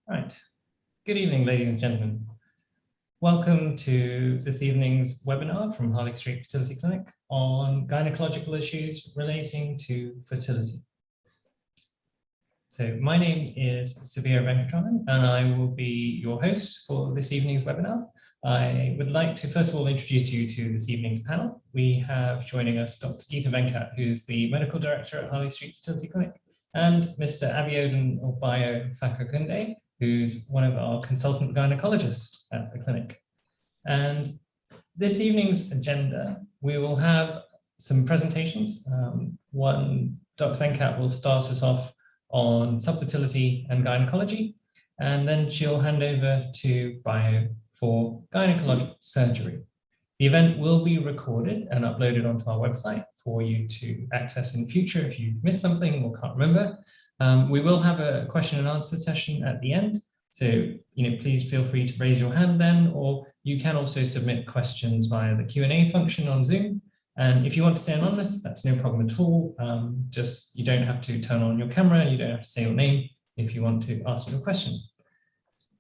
Right. Good evening, ladies and gentlemen. Welcome to this evening's webinar from Harley Street Fertility Clinic on gynecological issues relating to fertility. So my name is Geetha Venkat and I will be your host for this evening's webinar. I would like to first of all introduce you to this evening's panel. We have joining us Dr. Geetha Venkat, who's the Medical Director at Harley Street Fertility Clinic, and Mr. Abiodun or Fakokunde, who's one of our consultant gynecologists at the clinic. And this evening's agenda, we will have some presentations. One, Dr. Venkat will start us off on subfertility and gynecology, and then she'll hand over to Bio for gynecological surgery. The event will be recorded and uploaded onto our website for you to access in future if you missed something or can't remember. We will have a question and answer session at the end. So, please feel free to raise your hand then, or you can also submit questions via the Q&A function on Zoom. And if you want to stay anonymous, that's no problem at all. Just, you don't have to turn on your camera. You don't have to say your name if you want to ask your question.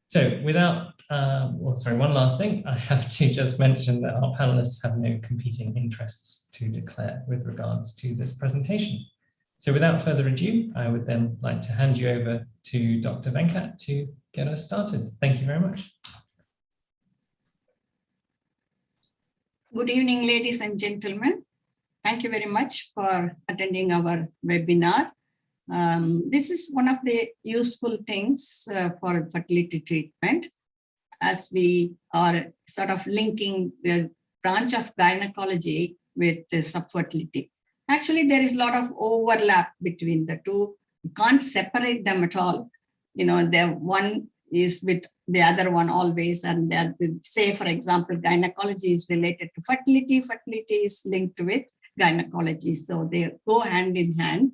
So without, one last thing, I have to just mention that our panelists have no competing interests to declare with regards to this presentation. So without further ado, I would then like to hand you over to Dr. Venkat to get us started. Thank you very much. Good evening, ladies and gentlemen. Thank you very much for attending our webinar. This is one of the useful things for fertility treatment, as we are sort of linking the branch of gynecology with the subfertility. Actually, there is a lot of overlap between the two. You can't separate them at all. The one is with the other one always, and say, for example, gynecology is related to fertility. Fertility is linked with gynecology, so they go hand in hand.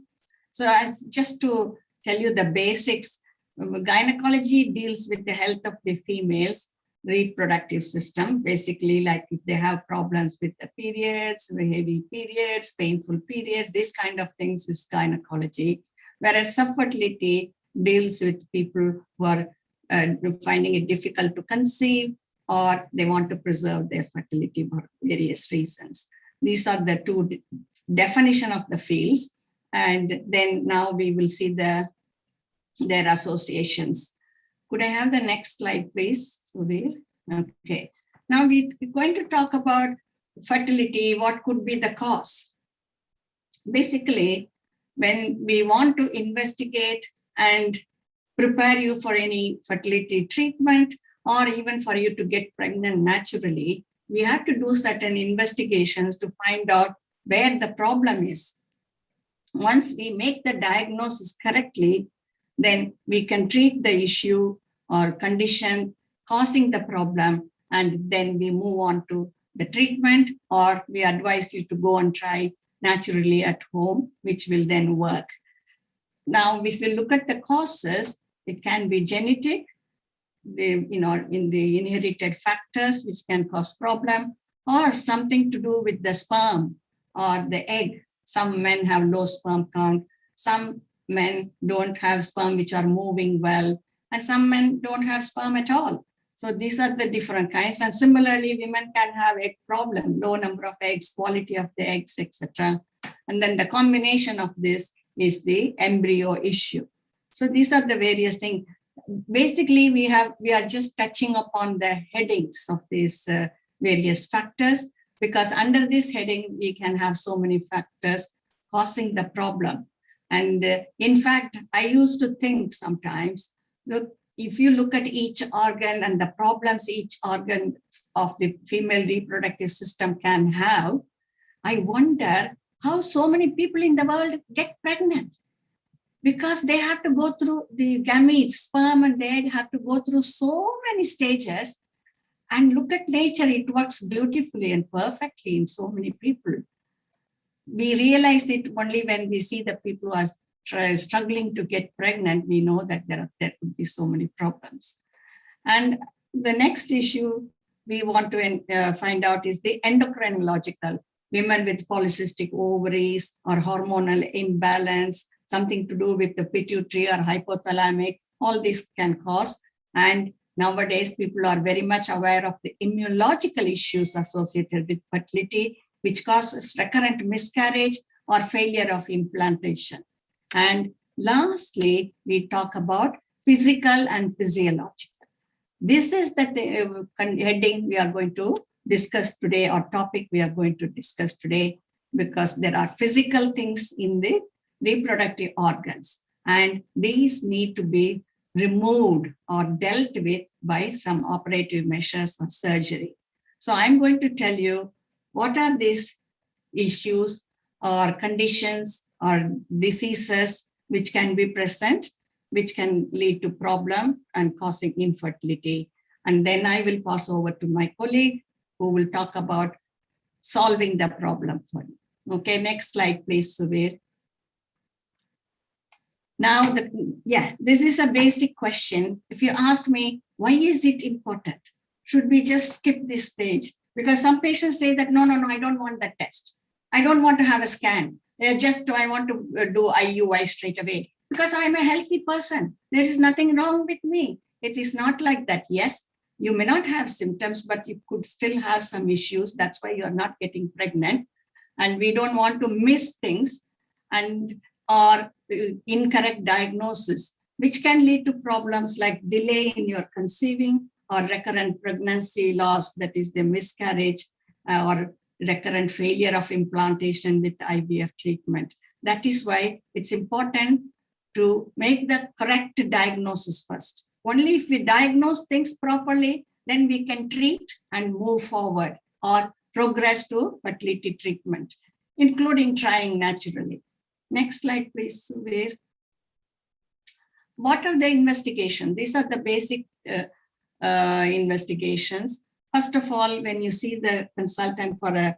So just to tell you the basics, gynecology deals with the health of the female's reproductive system, basically like if they have problems with the periods, heavy periods, painful periods, these kind of things is gynecology. Whereas subfertility deals with people who are finding it difficult to conceive, or they want to preserve their fertility for various reasons. These are the two definitions of the fields. And then now we will see their associations. Could I have the next slide, please, Sudhir? Okay. Now we're going to talk about fertility. What could be the cause? Basically, when we want to investigate and prepare you for any fertility treatment, or even for you to get pregnant naturally, we have to do certain investigations to find out where the problem is. Once we make the diagnosis correctly, then we can treat the issue or condition causing the problem, and then we move on to the treatment, or we advise you to go and try naturally at home, which will then work. Now, if we look at the causes, it can be genetic, in the inherited factors, which can cause problem, or something to do with the sperm or the egg. Some men have low sperm count, some men don't have sperm which are moving well, and some men don't have sperm at all. So these are the different kinds. And similarly, women can have egg problem, low number of eggs, quality of the eggs, etc. And then the combination of this is the embryo issue. So these are the various things. Basically, we are just touching upon the headings of these various factors, because under this heading, we can have so many factors causing the problem. And in fact, I used to think sometimes, look, if you look at each organ and the problems each organ of the female reproductive system can have, I wonder how so many people in the world get pregnant. Because they have to go through the gametes, sperm and the egg have to go through so many stages. And look at nature, it works beautifully and perfectly in so many people. We realize it only when we see the people who are struggling to get pregnant. We know that there could be so many problems. And the next issue we want to find out is the endocrinological. Women with polycystic ovaries or hormonal imbalance, something to do with the pituitary or hypothalamic all this can cause. And nowadays, people are very much aware of the immunological issues associated with fertility, which causes recurrent miscarriage or failure of implantation. And lastly, we talk about physical and physiological. This is the heading we are going to discuss today, or topic we are going to discuss today, because there are physical things in the reproductive organs, and these need to be removed or dealt with by some operative measures or surgery. So I'm going to tell you what are these issues or conditions or diseases which can be present, which can lead to problem and causing infertility. And then I will pass over to my colleague who will talk about solving the problem for you. Okay, next slide, please, Subir. Now, this is a basic question. If you ask me, why is it important? Should we just skip this stage? Because some patients say that, no, I don't want that test. I don't want to have a scan. I want to do IUI straight away because I'm a healthy person. There is nothing wrong with me. It is not like that. Yes, you may not have symptoms, but you could still have some issues. That's why you're not getting pregnant. And we don't want to miss things or incorrect diagnosis, which can lead to problems like delay in your conceiving or recurrent pregnancy loss, that is the miscarriage, or recurrent failure of implantation with IVF treatment. That is why it's important to make the correct diagnosis first. Only if we diagnose things properly, then we can treat and move forward or progress to fertility treatment, including trying naturally. Next slide, please, Subir. What are the investigations? These are the basic investigations. First of all, when you see the consultant for a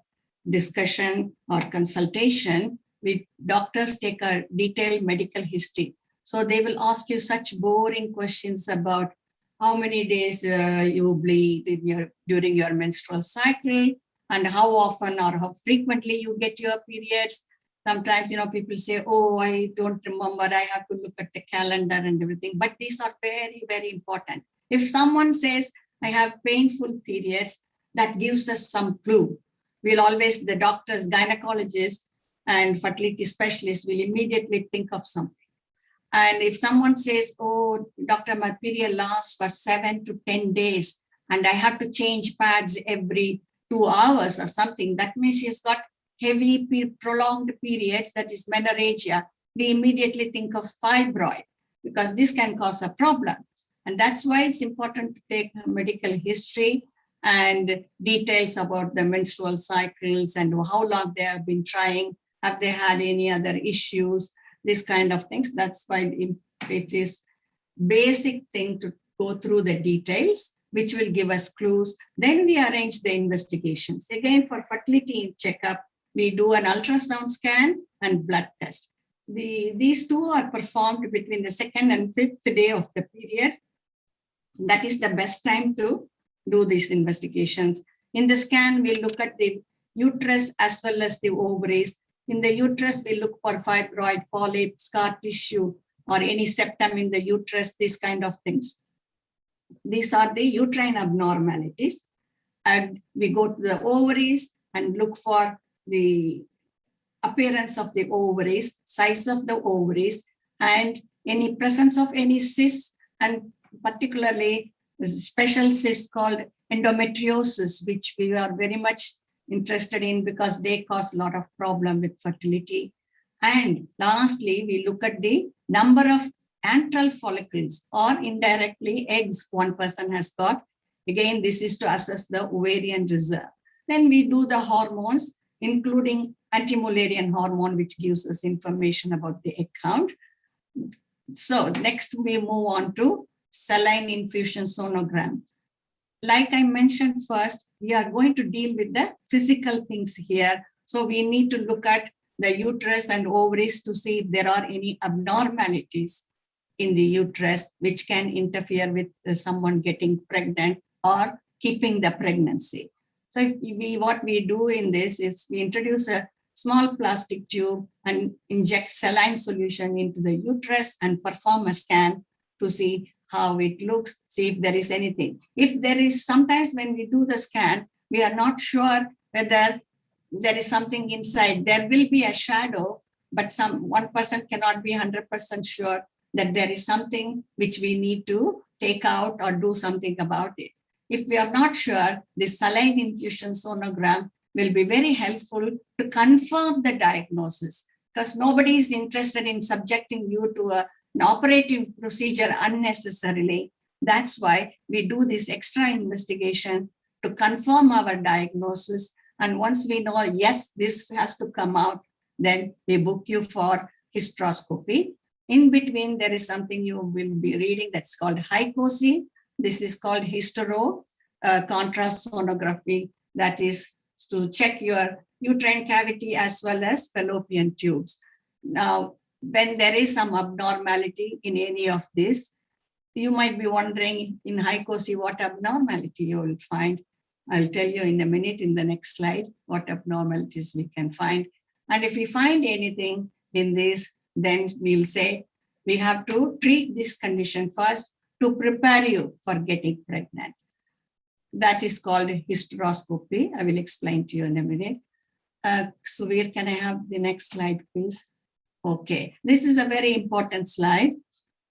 discussion or consultation, doctors take a detailed medical history. So they will ask you such boring questions about how many days you bleed during your menstrual cycle, and how often or how frequently you get your periods. Sometimes, people say, oh, I don't remember, I have to look at the calendar and everything. But these are very, very important. If someone says, I have painful periods, that gives us some clue. The doctors, gynecologists and fertility specialists will immediately think of something. And if someone says, oh, doctor, my period lasts for 7 to 10 days, and I have to change pads every 2 hours or something, that means she's got heavy prolonged periods, that is menorrhagia. We immediately think of fibroid, because this can cause a problem. And that's why it's important to take medical history and details about the menstrual cycles and how long they have been trying, have they had any other issues, this kind of things. That's why it is basic thing to go through the details, which will give us clues. Then we arrange the investigations. Again, for fertility checkup, we do an ultrasound scan and blood test. These two are performed between the 2nd and 5th day of the period. That is the best time to do these investigations. In the scan, we look at the uterus as well as the ovaries. In the uterus, we look for fibroid, polyp, scar tissue, or any septum in the uterus, these kind of things. These are the uterine abnormalities. And we go to the ovaries and look for the appearance of the ovaries, size of the ovaries, and any presence of any cysts, and particularly a special cyst called endometriosis, which we are very much interested in because they cause a lot of problem with fertility. And lastly, we look at the number of antral follicles or indirectly eggs one person has got. Again, this is to assess the ovarian reserve. Then we do the hormones, including anti-Mullerian hormone, which gives us information about the egg count. So next we move on to saline infusion sonogram. Like I mentioned first, we are going to deal with the physical things here. So we need to look at the uterus and ovaries to see if there are any abnormalities in the uterus which can interfere with someone getting pregnant or keeping the pregnancy. So what we do in this is we introduce a small plastic tube and inject saline solution into the uterus and perform a scan to see how it looks, see if there is anything. If there is, sometimes when we do the scan, we are not sure whether there is something inside. There will be a shadow, but one person cannot be 100% sure that there is something which we need to take out or do something about it. If we are not sure, the saline infusion sonogram will be very helpful to confirm the diagnosis, because nobody is interested in subjecting you to an operative procedure unnecessarily. That's why we do this extra investigation to confirm our diagnosis. And once we know, yes, this has to come out, then we book you for hysteroscopy. In between, there is something you will be reading that's called HICOSY. This is called hystero contrast sonography. That is to check your uterine cavity as well as fallopian tubes. Now, when there is some abnormality in any of this, you might be wondering in HICOSY what abnormality you will find. I'll tell you in a minute in the next slide what abnormalities we can find. And if we find anything in this, then we'll say we have to treat this condition first to prepare you for getting pregnant. That is called hysteroscopy. I will explain to you in a minute. Suvir, can I have the next slide, please? Okay, this is a very important slide.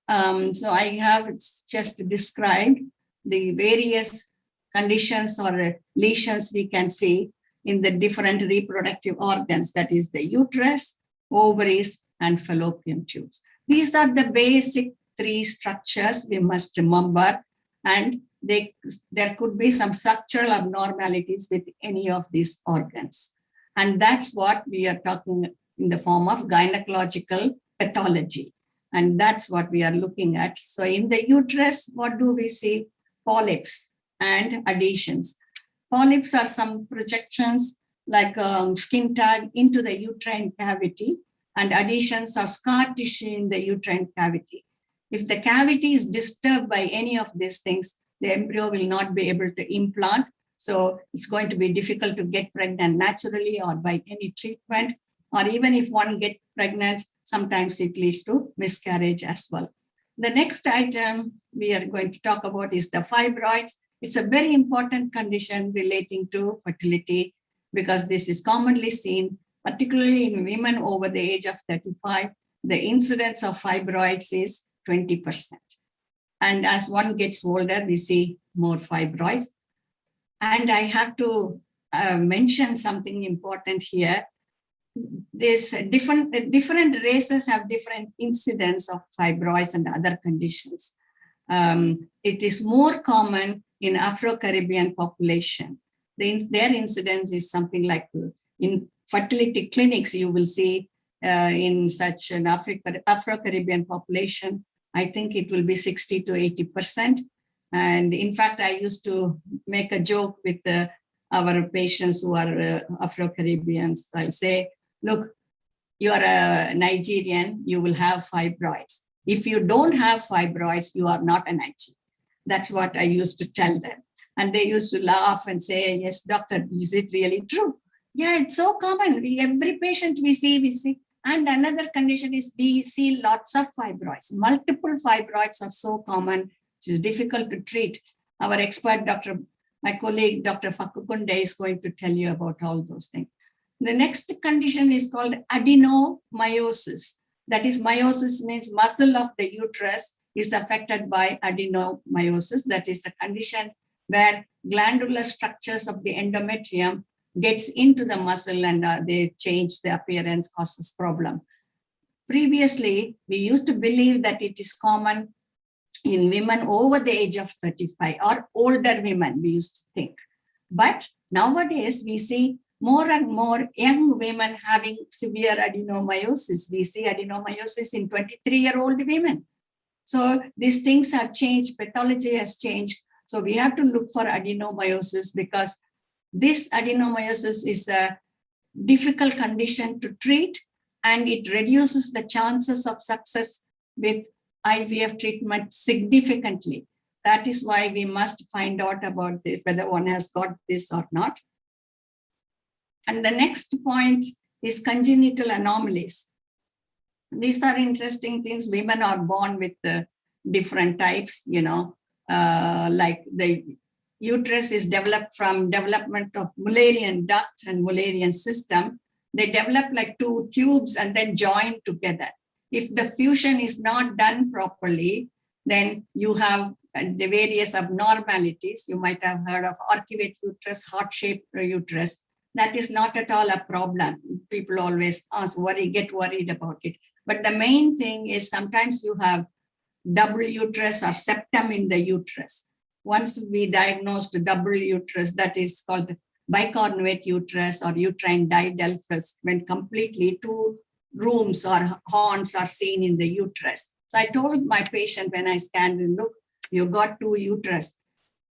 So I have just described the various conditions or lesions we can see in the different reproductive organs, that is the uterus, ovaries, and fallopian tubes. These are the basic three structures we must remember, and there could be some structural abnormalities with any of these organs. And that's what we are talking in the form of gynecological pathology. And that's what we are looking at. So in the uterus, what do we see? Polyps and adhesions. Polyps are some projections like skin tag into the uterine cavity, and adhesions are scar tissue in the uterine cavity. If the cavity is disturbed by any of these things, the embryo will not be able to implant. So it's going to be difficult to get pregnant naturally or by any treatment. Or even if one gets pregnant, sometimes it leads to miscarriage as well. The next item we are going to talk about is the fibroids. It's a very important condition relating to fertility because this is commonly seen, particularly in women over the age of 35. The incidence of fibroids is 20%. And as one gets older, we see more fibroids. And I have to mention something important here. This different races have different incidence of fibroids and other conditions. It is more common in Afro-Caribbean population. Their incidence is something like in fertility clinics, you will see in such an Afro-Caribbean population, I think it will be 60 to 80%. And in fact, I used to make a joke with our patients who are Afro-Caribbeans. I'll say, look, you are a Nigerian, you will have fibroids. If you don't have fibroids, you are not a Nigerian. That's what I used to tell them. And they used to laugh and say, yes, doctor, is it really true? Yeah, it's so common. Every patient we see. And another condition is we see lots of fibroids. Multiple fibroids are so common, which is difficult to treat. Our expert, my colleague, Dr. Fakokunde, is going to tell you about all those things. The next condition is called adenomyosis. That is, meiosis means muscle of the uterus is affected by adenomyosis. That is a condition where glandular structures of the endometrium gets into the muscle and they change the appearance, causes problem. Previously, we used to believe that it is common in women over the age of 35 or older women, we used to think. But nowadays, we see more and more young women having severe adenomyosis. We see adenomyosis in 23-year-old women. So these things have changed, pathology has changed. So we have to look for adenomyosis because this adenomyosis is a difficult condition to treat and it reduces the chances of success with IVF treatment significantly. That is why we must find out about this, whether one has got this or not. And the next point is congenital anomalies. These are interesting things. Women are born with different types, like the uterus is developed from development of Mullerian duct and Mullerian system. They develop like two tubes and then join together. If the fusion is not done properly, then you have the various abnormalities. You might have heard of arcuate uterus, heart-shaped uterus. That is not at all a problem. People always get worried about it. But the main thing is sometimes you have double uterus or septum in the uterus. Once we diagnosed double uterus, that is called bicornuate uterus or uterine didelphys, when completely two rooms or horns are seen in the uterus. So I told my patient when I scanned, look, you got two uterus.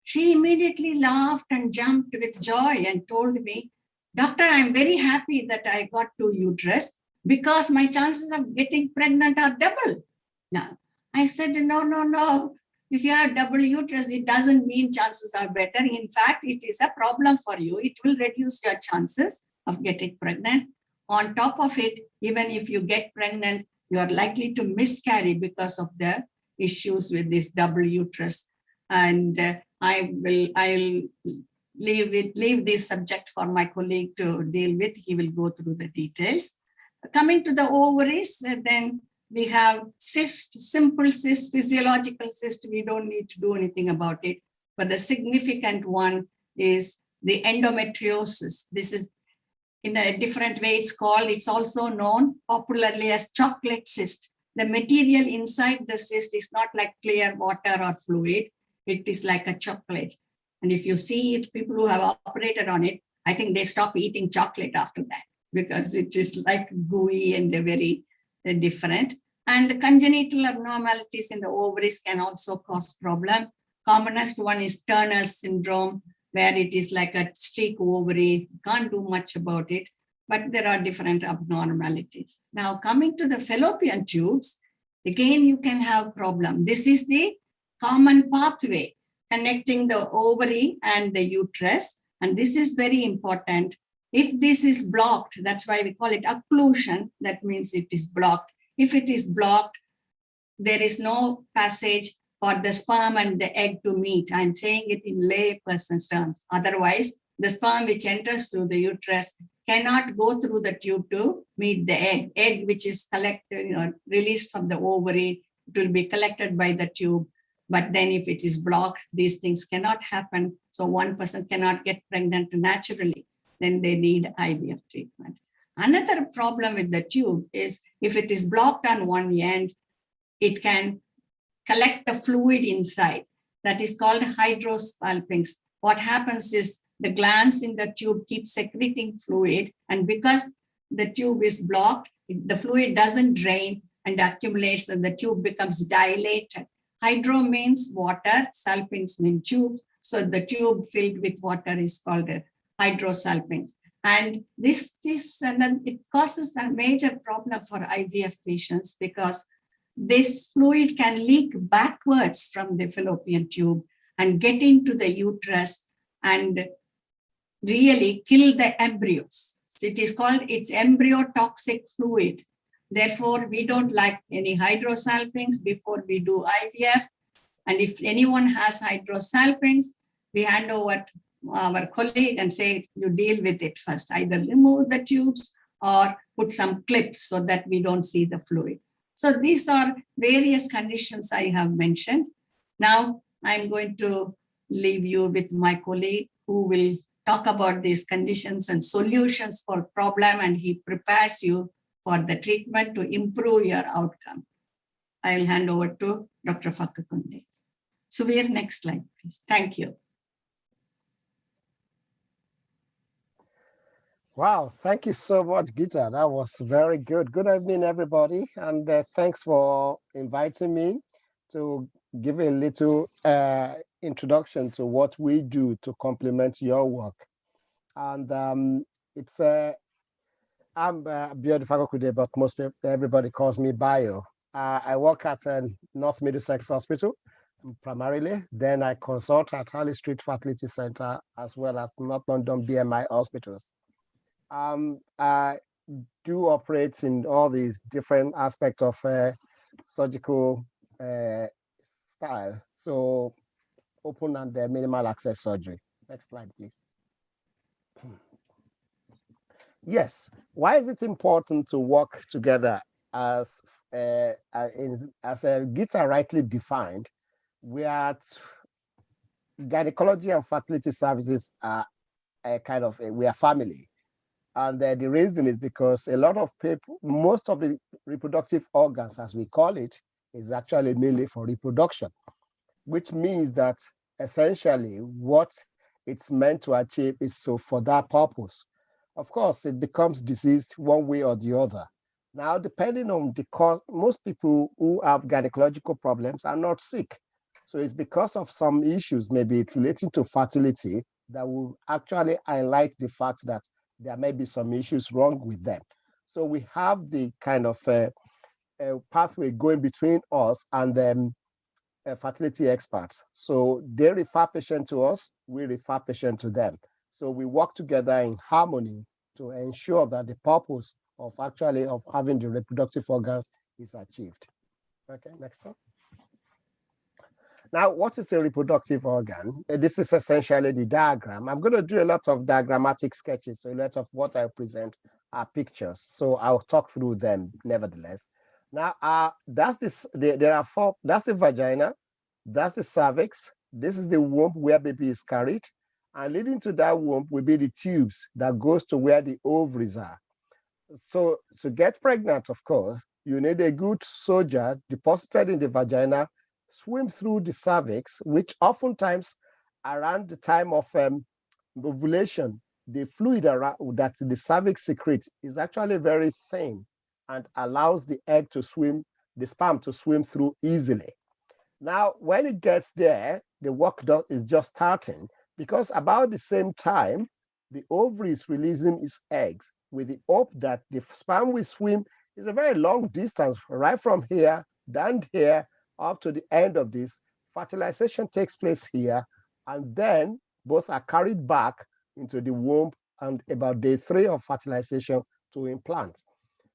She immediately laughed and jumped with joy and told me, doctor, I'm very happy that I got two uterus because my chances of getting pregnant are double. Now, I said, no. If you have double uterus, it doesn't mean chances are better. In fact, it is a problem for you. It will reduce your chances of getting pregnant. On top of it, even if you get pregnant, you are likely to miscarry because of the issues with this double uterus. And I'll leave this subject for my colleague to deal with. He will go through the details. Coming to the ovaries, then we have cyst, simple cyst, physiological cyst. We don't need to do anything about it. But the significant one is the endometriosis. This is in a different way it's also known popularly as chocolate cyst. The material inside the cyst is not like clear water or fluid. It is like a chocolate. And if you see it, people who have operated on it, I think they stop eating chocolate after that because it is like gooey and very different. And congenital abnormalities in the ovaries can also cause problem. Commonest one is Turner's syndrome, where it is like a streak ovary. Can't do much about it, but there are different abnormalities. Now, coming to the fallopian tubes, again, you can have problem. This is the common pathway connecting the ovary and the uterus. And this is very important. If this is blocked, that's why we call it occlusion. That means it is blocked. If it is blocked, there is no passage for the sperm and the egg to meet. I'm saying it in lay person's terms. Otherwise, the sperm which enters through the uterus cannot go through the tube to meet the egg. Egg which is collected, released from the ovary, it will be collected by the tube. But then if it is blocked, these things cannot happen. So one person cannot get pregnant naturally. Then they need IVF treatment. Another problem with the tube is if it is blocked on one end, it can collect the fluid inside. That is called hydrosalpinx. What happens is the glands in the tube keep secreting fluid, and because the tube is blocked, the fluid doesn't drain and accumulates, and the tube becomes dilated. Hydro means water, salpinx means tube. So the tube filled with water is called a hydrosalpinx. And it causes a major problem for IVF patients because this fluid can leak backwards from the fallopian tube and get into the uterus and really kill the embryos. So it's embryotoxic fluid. Therefore, we don't like any hydrosalpinx before we do IVF. And if anyone has hydrosalpinx, we hand over to our colleague and say, you deal with it first. Either remove the tubes or put some clips so that we don't see the fluid. So these are various conditions I have mentioned. Now I'm going to leave you with my colleague who will talk about these conditions and solutions for problem, and he prepares you for the treatment to improve your outcome. I'll hand over to Dr. Fakokunde. Suvir, next slide, please. Thank you. Wow, thank you so much, Geetha. That was very good. Good evening, everybody. And thanks for inviting me to give a little introduction to what we do to complement your work. And I'm Abiodun Fakokunde, but everybody calls me Bio. I work at North Middlesex Hospital primarily. Then I consult at Harley Street Fertility Center as well as North London BMI hospitals. I do operate in all these different aspects of surgical style. So open and minimal access surgery. Next slide, please. Yes, why is it important to work together as Geetha rightly defined? We are gynecology and fertility services are we are family. And the reason is because a lot of people, most of the reproductive organs, as we call it, is actually mainly for reproduction, which means that essentially what it's meant to achieve is so for that purpose. Of course, it becomes diseased one way or the other. Now, depending on the cause, most people who have gynecological problems are not sick. So it's because of some issues, maybe it's relating to fertility, that will actually highlight the fact that there may be some issues wrong with them. So we have the kind of pathway going between us and them fertility experts. So they refer patient to us, we refer patient to them. So we work together in harmony to ensure that the purpose of having the reproductive organs is achieved. Okay, next one. Now, what is a reproductive organ? This is essentially the diagram. I'm going to do a lot of diagrammatic sketches, so a lot of what I present are pictures. So I'll talk through them nevertheless. Now, that's there are four, that's the vagina, that's the cervix, this is the womb where baby is carried, and leading to that womb will be the tubes that goes to where the ovaries are. So to get pregnant, of course, you need a good soldier deposited in the vagina, swim through the cervix, which oftentimes around the time of ovulation, the fluid that the cervix secretes is actually very thin and allows the egg to swim, the sperm to swim through easily. Now, when it gets there, the work is just starting, because about the same time, the ovary is releasing its eggs with the hope that the sperm will swim. Is a very long distance, right from here, down here, up to the end of this. Fertilization takes place here, and then both are carried back into the womb and about day 3 of fertilization to implant.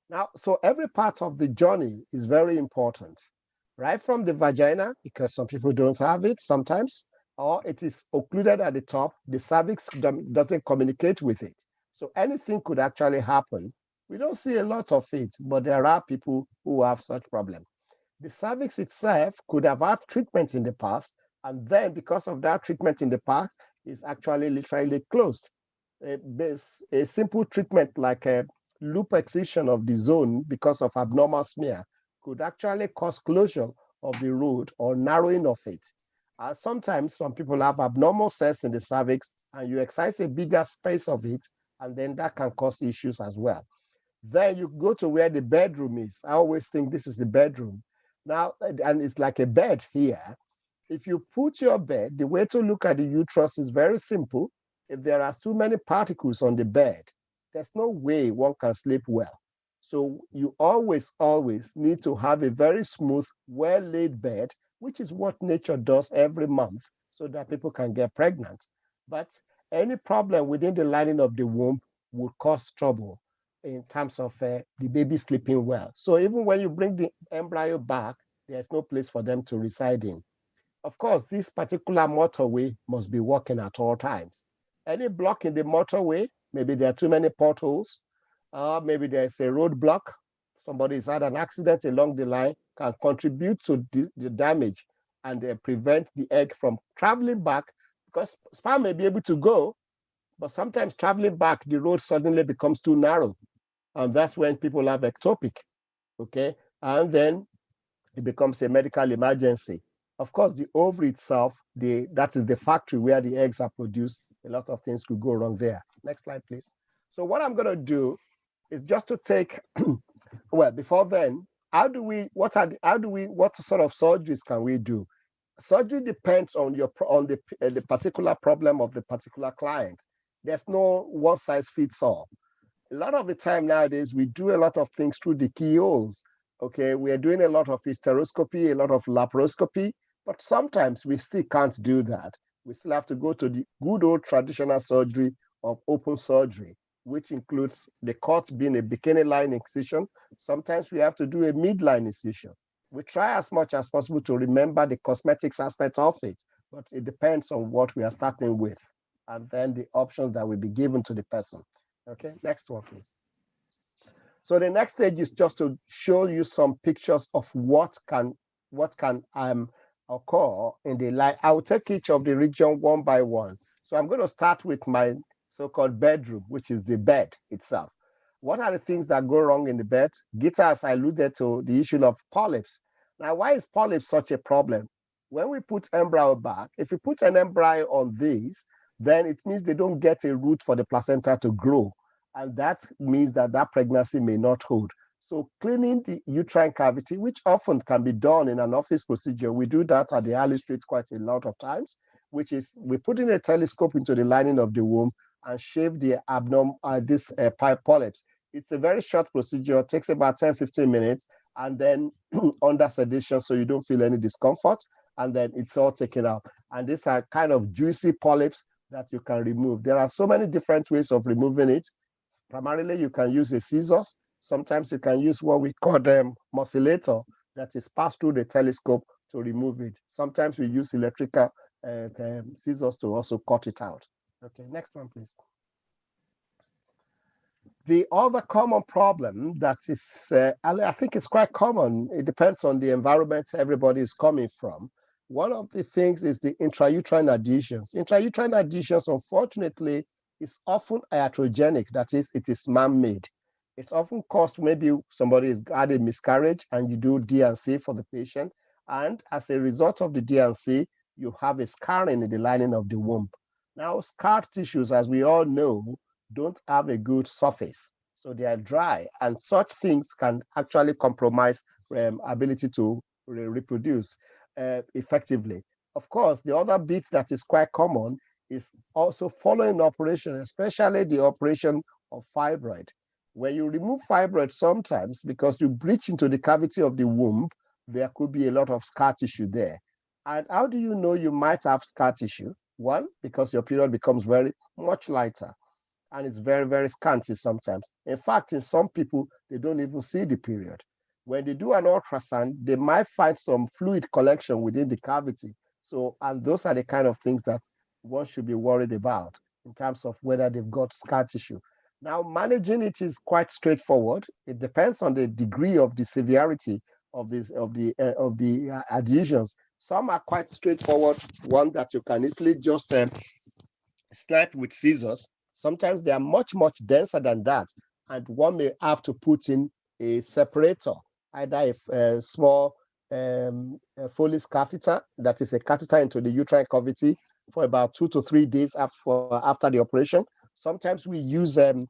Now, so every part of the journey is very important, right from the vagina, because some people don't have it sometimes, or it is occluded at the top, the cervix doesn't communicate with it. So anything could actually happen. We don't see a lot of it, but there are people who have such problem. The cervix itself could have had treatment in the past, and then because of that treatment in the past, it's actually literally closed. A simple treatment like a loop excision of the zone because of abnormal smear could actually cause closure of the root or narrowing of it. Sometimes some people have abnormal cells in the cervix, and you excise a bigger space of it, and then that can cause issues as well. Then you go to where the bedroom is. I always think this is the bedroom. Now, and it's like a bed here. If you put your bed, the way to look at the uterus is very simple. If there are too many particles on the bed, there's no way one can sleep well. So you always need to have a very smooth, well-laid bed, which is what nature does every month so that people can get pregnant. But any problem within the lining of the womb would cause trouble in terms of the baby sleeping well. So even when you bring the embryo back, there's no place for them to reside in. Of course, this particular motorway must be working at all times. Any block in the motorway, maybe there are too many potholes, maybe there's a roadblock, somebody's had an accident along the line, can contribute to the damage and prevent the egg from traveling back, because sperm may be able to go, but sometimes traveling back, the road suddenly becomes too narrow. And that's when people have ectopic, okay? And then it becomes a medical emergency. Of course, the ovary itself, that is the factory where the eggs are produced. A lot of things could go wrong there. Next slide, please. So what I'm gonna do is just to take, well, before then, what sort of surgeries can we do? Surgery depends on the particular problem of the particular client. There's no one size fits all. A lot of the time nowadays, we do a lot of things through the keyholes. Okay, we are doing a lot of hysteroscopy, a lot of laparoscopy, but sometimes we still can't do that. We still have to go to the good old traditional surgery of open surgery, which includes the cut being a bikini line incision. Sometimes we have to do a midline incision. We try as much as possible to remember the cosmetics aspect of it, but it depends on what we are starting with, and then the options that will be given to the person. Okay, next one, please. So the next stage is just to show you some pictures of what can occur in the life. I will take each of the region one by one. So I'm going to start with my so-called bedroom, which is the bed itself. What are the things that go wrong in the bed? Geetha has alluded to the issue of polyps. Now, why is polyps such a problem? When we put embryo back, if you put an embryo on this, then it means they don't get a root for the placenta to grow. And that means that that pregnancy may not hold. So cleaning the uterine cavity, which often can be done in an office procedure, we do that at the Harley Street quite a lot of times, which is we put in a telescope into the lining of the womb and shave the polyps. It's a very short procedure, takes about 10-15 minutes, and then under sedation, so you don't feel any discomfort, and then it's all taken out. And these are kind of juicy polyps that you can remove. There are so many different ways of removing it. Primarily, you can use a scissors. Sometimes you can use what we call the musculator that is passed through the telescope to remove it. Sometimes we use electrical scissors to also cut it out. Okay, next one, please. The other common problem that is, I think it's quite common, it depends on the environment everybody is coming from. One of the things is the intrauterine adhesions. Intrauterine adhesions, unfortunately, is often iatrogenic, that is, it is man-made. It's often caused, maybe somebody has had a miscarriage and you do D&C for the patient, and as a result of the D&C, you have a scarring in the lining of the womb. Now, scarred tissues, as we all know, don't have a good surface, so they are dry, and such things can actually compromise ability to reproduce effectively. Of course, the other bit that is quite common is also following operation, especially the operation of fibroid. When you remove fibroid, sometimes because you breach into the cavity of the womb, there could be a lot of scar tissue there. And how do you know you might have scar tissue? One, because your period becomes very much lighter, and it's very, very scanty sometimes. In fact, in some people, they don't even see the period. When they do an ultrasound, they might find some fluid collection within the cavity. So, and those are the kind of things that one should be worried about in terms of whether they've got scar tissue. Now, managing it is quite straightforward. It depends on the degree of the severity of the adhesions. Some are quite straightforward, one that you can easily just snip with scissors. Sometimes they are much, much denser than that, and one may have to put in a separator, either a small Foley's catheter, that is a catheter into the uterine cavity, for about 2 to 3 days after the operation. Sometimes we use a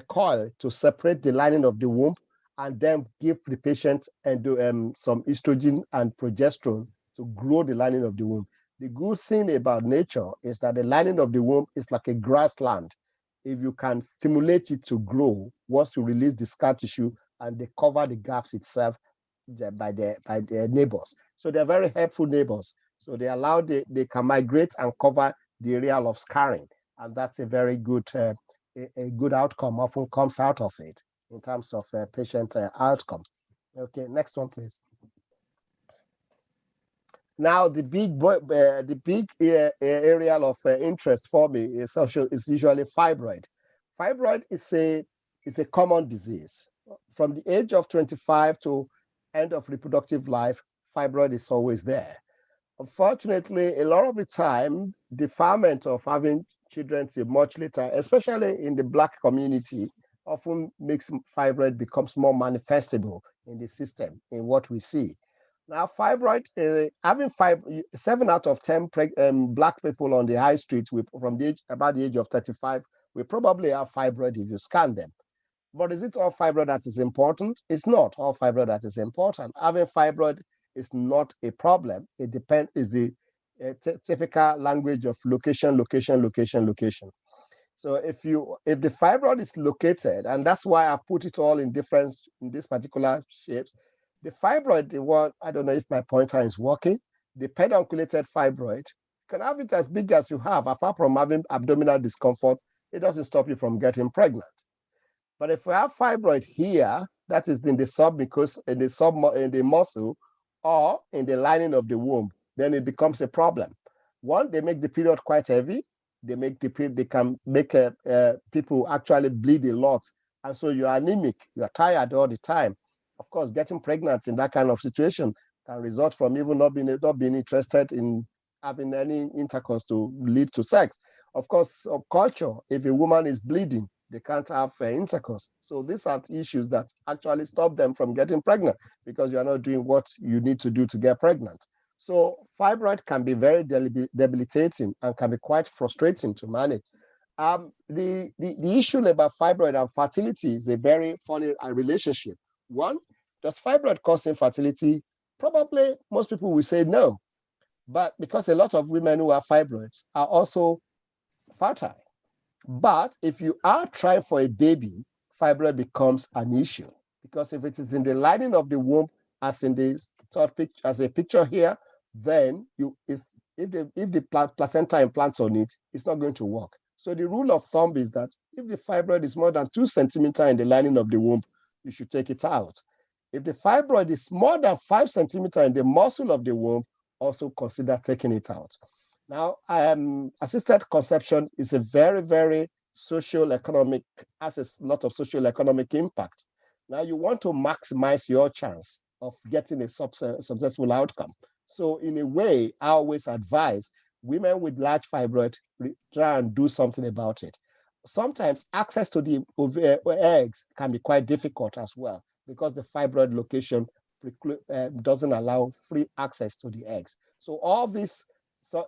coil to separate the lining of the womb, and then give the patient and do some estrogen and progesterone to grow the lining of the womb. The good thing about nature is that the lining of the womb is like a grassland. If you can stimulate it to grow, once you release the scar tissue, and they cover the gaps itself by their neighbors. So they're very helpful neighbors. So they allow, they can migrate and cover the area of scarring. And that's a very good, a good outcome often comes out of it in terms of patient outcome. Okay, next one, please. Now, the big area of interest for me is usually fibroid. Fibroid is a common disease. From the age of 25 to end of reproductive life, fibroid is always there. Unfortunately, a lot of the time, deferment of having children till much later, especially in the Black community, often makes fibroid becomes more manifestable in the system, in what we see. Now, fibroid, having 7 out of 10 Black people on the high street from about the age of 35, we probably have fibroid if you scan them. But is it all fibroid that is important? It's not all fibroid that is important. Having fibroid is not a problem. It depends, is the typical language of location, location, location, location. So if the fibroid is located, and that's why I've put it all in this particular shapes, the fibroid, the one, I don't know if my pointer is working, the pedunculated fibroid, you can have it as big as you have. Apart from having abdominal discomfort, it doesn't stop you from getting pregnant. But if we have fibroid here, that is in the submucous, in the muscle, or in the lining of the womb, then it becomes a problem. One, they make the period quite heavy. They can make people actually bleed a lot, and so you're anemic. You're tired all the time. Of course, getting pregnant in that kind of situation can result from even not being interested in having any intercourse to lead to sex. Of course, of culture, if a woman is bleeding, they can't have intercourse. So these are issues that actually stop them from getting pregnant because you're not doing what you need to do to get pregnant. So fibroid can be very debilitating and can be quite frustrating to manage. The issue about fibroid and fertility is a very funny relationship. One, does fibroid cause infertility? Probably most people will say no. But because a lot of women who have fibroids are also fertile. But if you are trying for a baby, fibroid becomes an issue. Because if it is in the lining of the womb, as in the third picture, as a picture here, then if the placenta implants on it, it's not going to work. So the rule of thumb is that if the fibroid is more than 2 centimeters in the lining of the womb, you should take it out. If the fibroid is more than 5 centimeters in the muscle of the womb, also consider taking it out. Now, assisted conception is a very, very socio-economic, has a lot of socio-economic impact. Now, you want to maximize your chance of getting a successful outcome. So in a way, I always advise women with large fibroid, try and do something about it. Sometimes access to the eggs can be quite difficult as well because the fibroid location doesn't allow free access to the eggs. So all this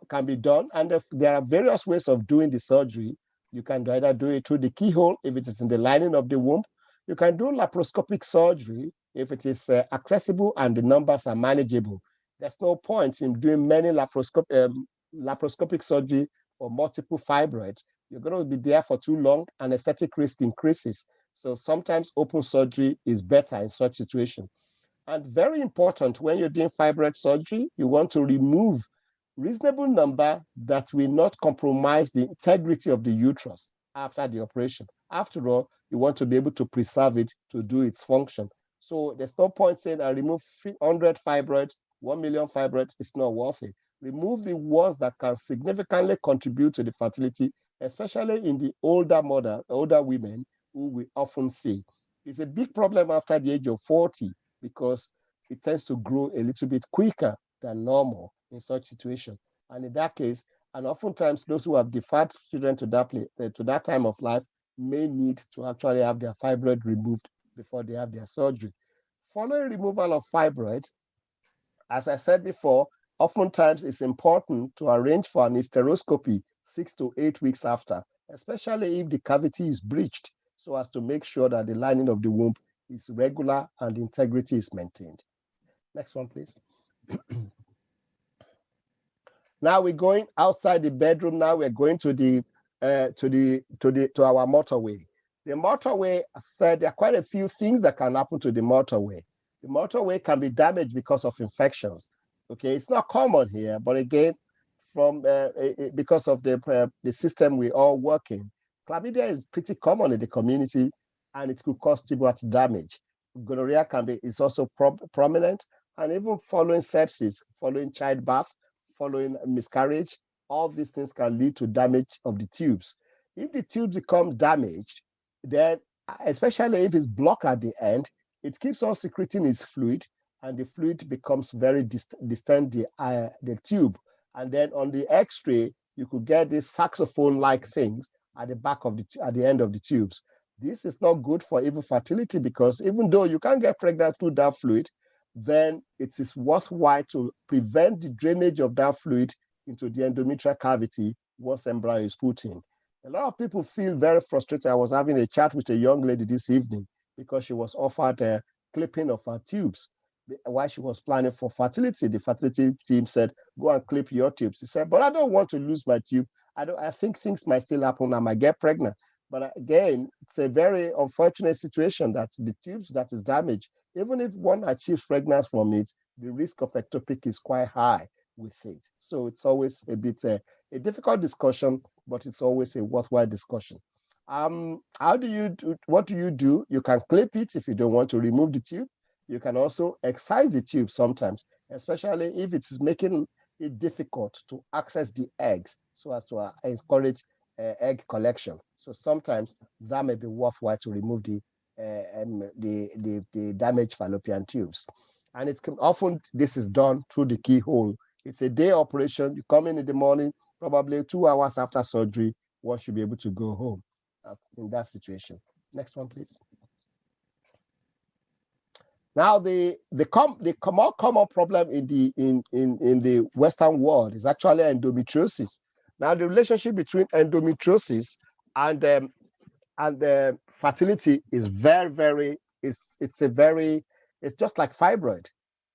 can be done, and there are various ways of doing the surgery. You can either do it through the keyhole if it is in the lining of the womb. You can do laparoscopic surgery if it is accessible and the numbers are manageable. There's no point in doing many laparoscopic surgery for multiple fibroids. You're going to be there for too long and aesthetic risk increases. So sometimes open surgery is better in such situation. And very important, when you're doing fibroid surgery, you want to remove reasonable number that will not compromise the integrity of the uterus after the operation. After all, you want to be able to preserve it to do its function. So there's no point saying I remove 100 fibroids, 1 million fibroids, it's not worth it. Remove the ones that can significantly contribute to the fertility, especially in the older women who we often see. It's a big problem after the age of 40 because it tends to grow a little bit quicker than normal in such situation. And in that case, and oftentimes those who have deferred children to that time of life may need to actually have their fibroid removed before they have their surgery. Following removal of fibroids, as I said before, oftentimes it's important to arrange for an hysteroscopy 6 to 8 weeks after, especially if the cavity is breached, so as to make sure that the lining of the womb is regular and integrity is maintained. Next one, please. Now we're going outside the bedroom. Now we're going to our motorway. The motorway, I said, there are quite a few things that can happen to the motorway. The motorway can be damaged because of infections. Okay, it's not common here, but again, because of the system we all work in, chlamydia is pretty common in the community, and it could cause tubular damage. Gonorrhea is also prominent, and even following sepsis, following childbirth, following miscarriage, all these things can lead to damage of the tubes. If the tubes become damaged, then especially if it's blocked at the end, it keeps on secreting its fluid, and the fluid becomes very distant the tube. And then on the X-ray, you could get these saxophone-like things at the back of at the end of the tubes. This is not good for even fertility because even though you can't get pregnant through that fluid, then it is worthwhile to prevent the drainage of that fluid into the endometrial cavity once embryo is put in. A lot of people feel very frustrated. I was having a chat with a young lady this evening because she was offered a clipping of her tubes while she was planning for fertility. The fertility team said, go and clip your tubes. She said, but I don't want to lose my tube. I think things might still happen. I might get pregnant. But again, it's a very unfortunate situation that the tubes that is damaged, even if one achieves pregnancy from it, the risk of ectopic is quite high with it. So it's always a bit a difficult discussion, but it's always a worthwhile discussion. How do you do? What do you do? You can clip it if you don't want to remove the tube. You can also excise the tube sometimes, especially if it is making it difficult to access the eggs, so as to encourage egg collection. So sometimes that may be worthwhile to remove the damaged fallopian tubes. And it can often, this is done through the keyhole. It's a day operation. You come in the morning, probably 2 hours after surgery, one should be able to go home in that situation. Next one, please. Now, the more common problem in the Western world is actually endometriosis. Now, the relationship between endometriosis and fertility is it's just like fibroid.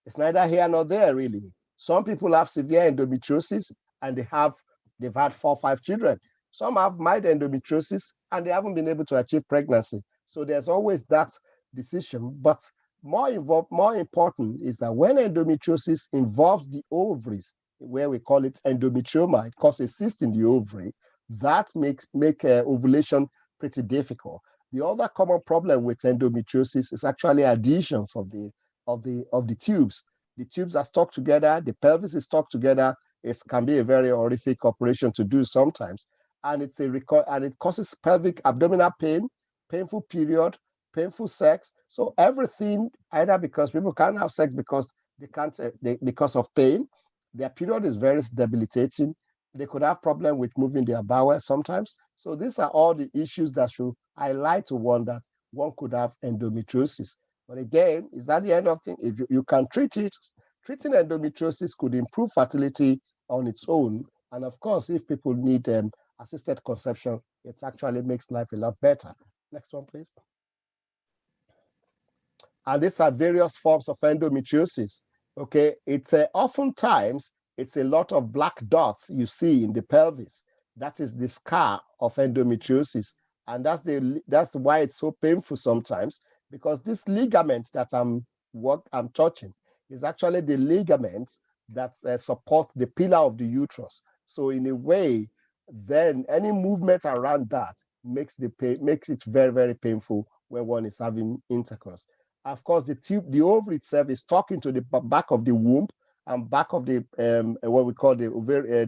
It's neither here nor there, really. Some people have severe endometriosis and they've had 4 or 5 children. Some have mild endometriosis and they haven't been able to achieve pregnancy. So there's always that decision. But more important is that when endometriosis involves the ovaries, where we call it endometrioma, it causes cyst in the ovary, that makes ovulation pretty difficult. The other common problem with endometriosis is actually adhesions of the tubes. The tubes are stuck together, the pelvis is stuck together. It can be a very horrific operation to do sometimes. And it causes pelvic abdominal pain, painful period, painful sex. So everything, either because people can't have sex because they can't because of pain, their period is very debilitating. They could have problem with moving their bowel sometimes. So these are all the issues that should highlight to one that one could have endometriosis. But again, is that the end of things? If you can treat it, treating endometriosis could improve fertility on its own. And of course, if people need assisted conception, it actually makes life a lot better. Next one, please. And these are various forms of endometriosis. Okay, it's oftentimes it's a lot of black dots you see in the pelvis. That is the scar of endometriosis, and that's why it's so painful sometimes, because this ligament that I'm touching is actually the ligaments that support the pillar of the uterus. So in a way, then any movement around that makes it very, very painful when one is having intercourse. Of course, the ovary itself is talking to the back of the womb and back of the what we call the ovary,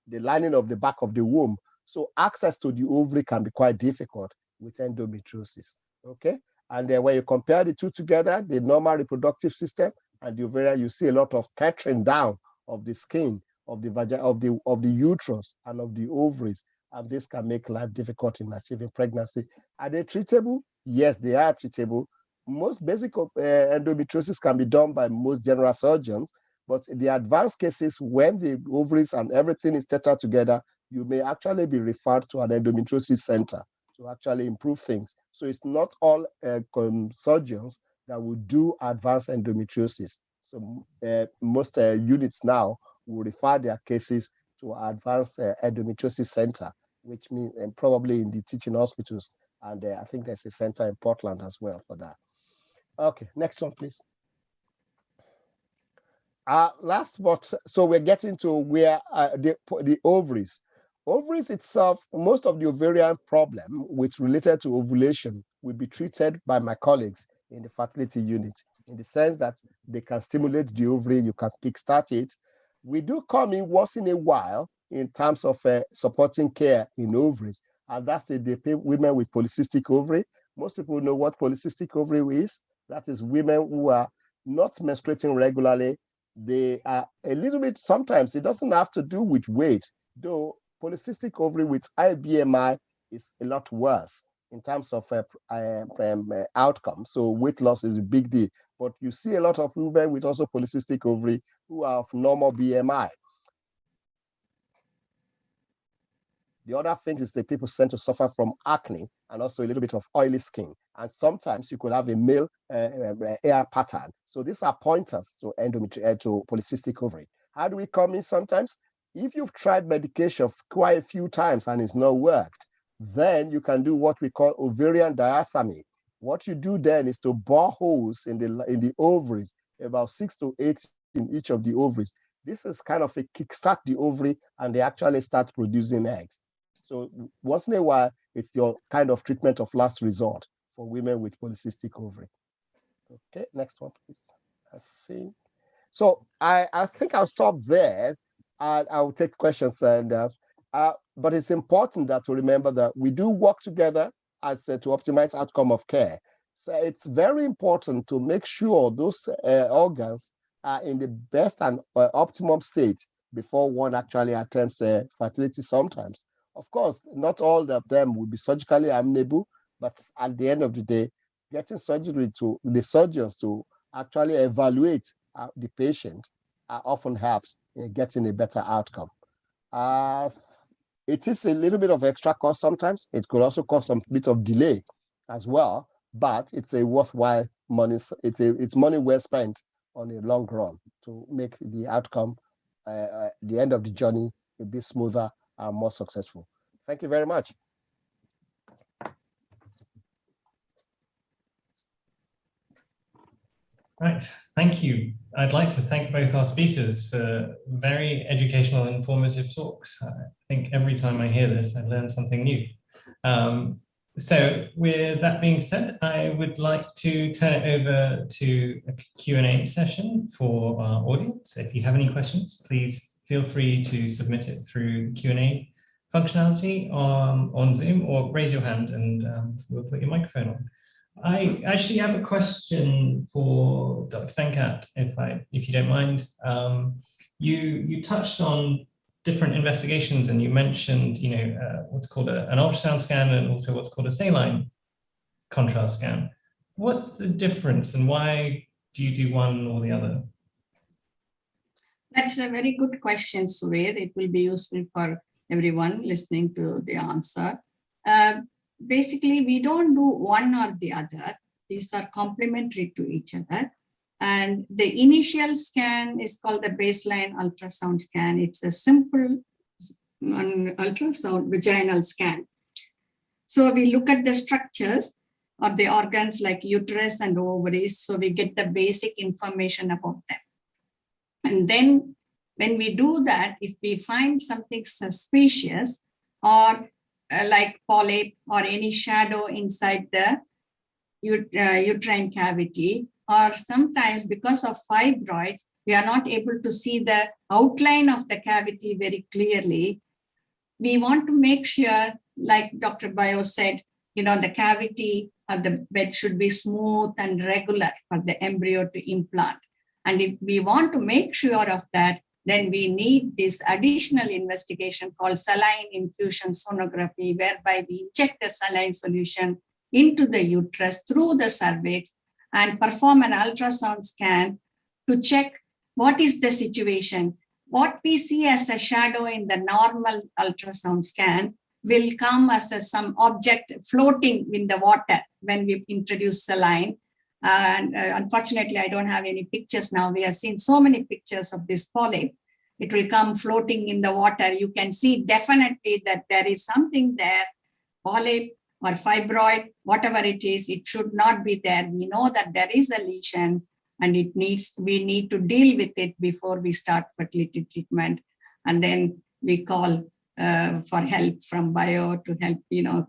the lining of the back of the womb. So access to the ovary can be quite difficult with endometriosis. Okay, and then when you compare the two together, the normal reproductive system and the ovarian, you see a lot of tearing down of the skin of the vagina, of the uterus and of the ovaries, and this can make life difficult in achieving pregnancy. Are they treatable? Yes, they are treatable. Most basic endometriosis can be done by most general surgeons, but the advanced cases, when the ovaries and everything is tethered together, you may actually be referred to an endometriosis center to actually improve things. So it's not all surgeons that will do advanced endometriosis. So most units now will refer their cases to advanced endometriosis center, which means probably in the teaching hospitals. And I think there's a center in Portland as well for that. Okay, next one, please. So we're getting to where the ovaries. Ovaries itself, most of the ovarian problem which related to ovulation will be treated by my colleagues in the fertility unit, in the sense that they can stimulate the ovary, you can kickstart it. We do come in once in a while in terms of supporting care in ovaries, and that's the women with polycystic ovary. Most people know what polycystic ovary is. That is women who are not menstruating regularly. They are a little bit, sometimes it doesn't have to do with weight, though polycystic ovary with high BMI is a lot worse in terms of outcome. So weight loss is a big deal. But you see a lot of women with also polycystic ovary who are of normal BMI. The other thing is that people tend to suffer from acne and also a little bit of oily skin. And sometimes you could have a male hair pattern. So these are pointers to to polycystic ovary. How do we come in sometimes? If you've tried medication quite a few times and it's not worked, then you can do what we call ovarian diathermy. What you do then is to bore holes in the ovaries, about 6 to 8 in each of the ovaries. This is kind of a kickstart the ovary, and they actually start producing eggs. So once in a while, it's your kind of treatment of last resort for women with polycystic ovary. Okay, next one, please. I think. So I think I'll stop there, and I'll take questions. And but it's important that to remember that we do work together as to optimize outcome of care. So it's very important to make sure those organs are in the best and optimum state before one actually attempts fertility sometimes. Of course, not all of them will be surgically amenable, but at the end of the day, getting surgery to the surgeons to actually evaluate the patient often helps in getting a better outcome. It is a little bit of extra cost sometimes. It could also cause some bit of delay as well, but it's a worthwhile money. It's money well spent on a long run to make the outcome, the end of the journey, a bit smoother and more successful. Thank you very much. Right, thank you. I'd like to thank both our speakers for very educational and informative talks. I think every time I hear this, I learn something new. So with that being said, I would like to turn it over to a Q&A session for our audience. If you have any questions, please feel free to submit it through the Q&A functionality on Zoom, or raise your hand and we'll put your microphone on. I actually have a question for Dr. Venkat, if you don't mind. You touched on different investigations, and you mentioned, what's called an ultrasound scan and also what's called a saline contrast scan. What's the difference, and why do you do one or the other? That's a very good question, Suvir. It will be useful for everyone listening to the answer. Basically, we don't do one or the other. These are complementary to each other. And the initial scan is called the baseline ultrasound scan. It's a simple ultrasound vaginal scan. So we look at the structures of the organs like uterus and ovaries. So we get the basic information about them. And then when we do that, if we find something suspicious or like polyp or any shadow inside the uterine cavity, or sometimes because of fibroids, we are not able to see the outline of the cavity very clearly. We want to make sure, like Dr. Bio said, the cavity or the bed should be smooth and regular for the embryo to implant. And if we want to make sure of that, then we need this additional investigation called saline infusion sonography, whereby we inject the saline solution into the uterus through the cervix and perform an ultrasound scan to check what is the situation. What we see as a shadow in the normal ultrasound scan will come as some object floating in the water when we introduce saline. And unfortunately, I don't have any pictures now. We have seen so many pictures of this polyp. It will come floating in the water. You can see definitely that there is something there, polyp or fibroid, whatever it is, it should not be there. We know that there is a lesion and we need to deal with it before we start fertility treatment. And then we call for help from bio to help,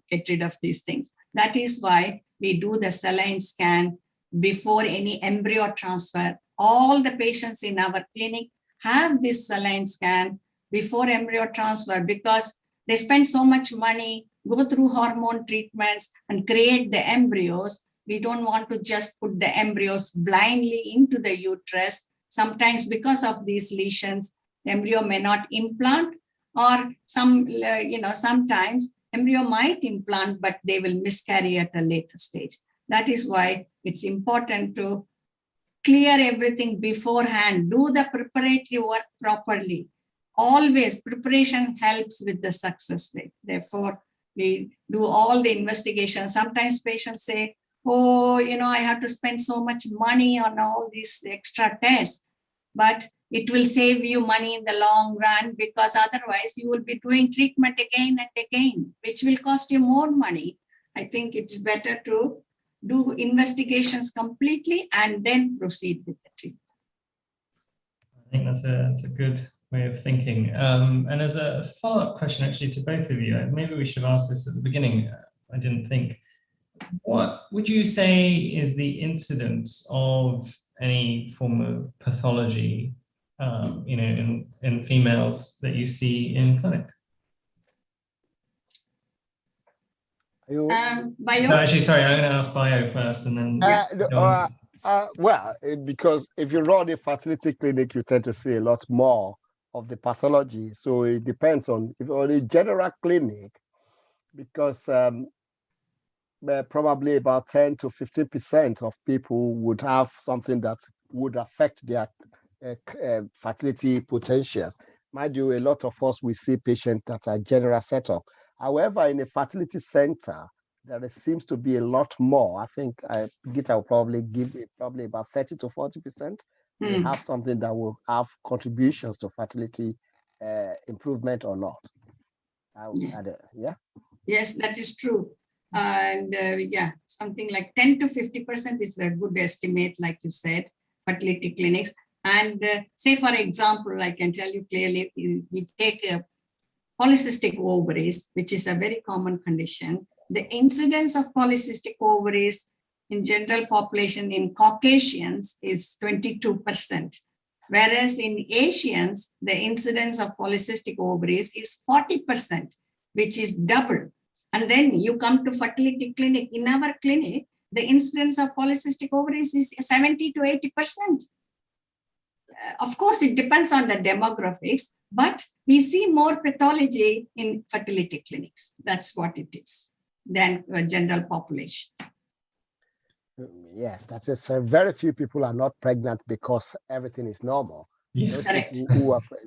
get rid of these things. That is why we do the saline scan before any embryo transfer. All the patients in our clinic have this saline scan before embryo transfer because they spend so much money, go through hormone treatments and create the embryos. We don't want to just put the embryos blindly into the uterus. Sometimes because of these lesions, the embryo may not implant, or sometimes embryo might implant, but they will miscarry at a later stage. That is why it's important to clear everything beforehand, do the preparatory work properly. Always preparation helps with the success rate. Therefore, we do all the investigations. Sometimes patients say, oh, I have to spend so much money on all these extra tests, but it will save you money in the long run, because otherwise you will be doing treatment again and again, which will cost you more money. I think it's better to do investigations completely and then proceed with the treatment. I think that's a good way of thinking. And as a follow-up question, actually, to both of you, maybe we should ask this at the beginning. I didn't think. What would you say is the incidence of any form of pathology, in females that you see in clinic? Bio? So actually, sorry, I'm going to ask Bio first, and then. Because if you run a fertility clinic, you tend to see a lot more of the pathology. So it depends on if on a general clinic, because probably about 10 to 15% of people would have something that would affect their fertility potentials. Mind you, a lot of us, we see patients that are general setup. However, in a fertility center, there seems to be a lot more. I think Geetha will probably give it probably about 30 to 40%. They have something that will have contributions to fertility improvement or not. Yeah. Yes, that is true. And something like 10 to 50% is a good estimate, like you said, fertility clinics. And say, for example, I can tell you clearly, we take polycystic ovaries, which is a very common condition. The incidence of polycystic ovaries in general population in Caucasians is 22%, whereas in Asians, the incidence of polycystic ovaries is 40%, which is double. And then you come to fertility clinic. In our clinic, the incidence of polycystic ovaries is 70 to 80%. Of course, it depends on the demographics, but we see more pathology in fertility clinics. That's what it is than the general population. Yes, that is very few people are not pregnant because everything is normal. Yeah.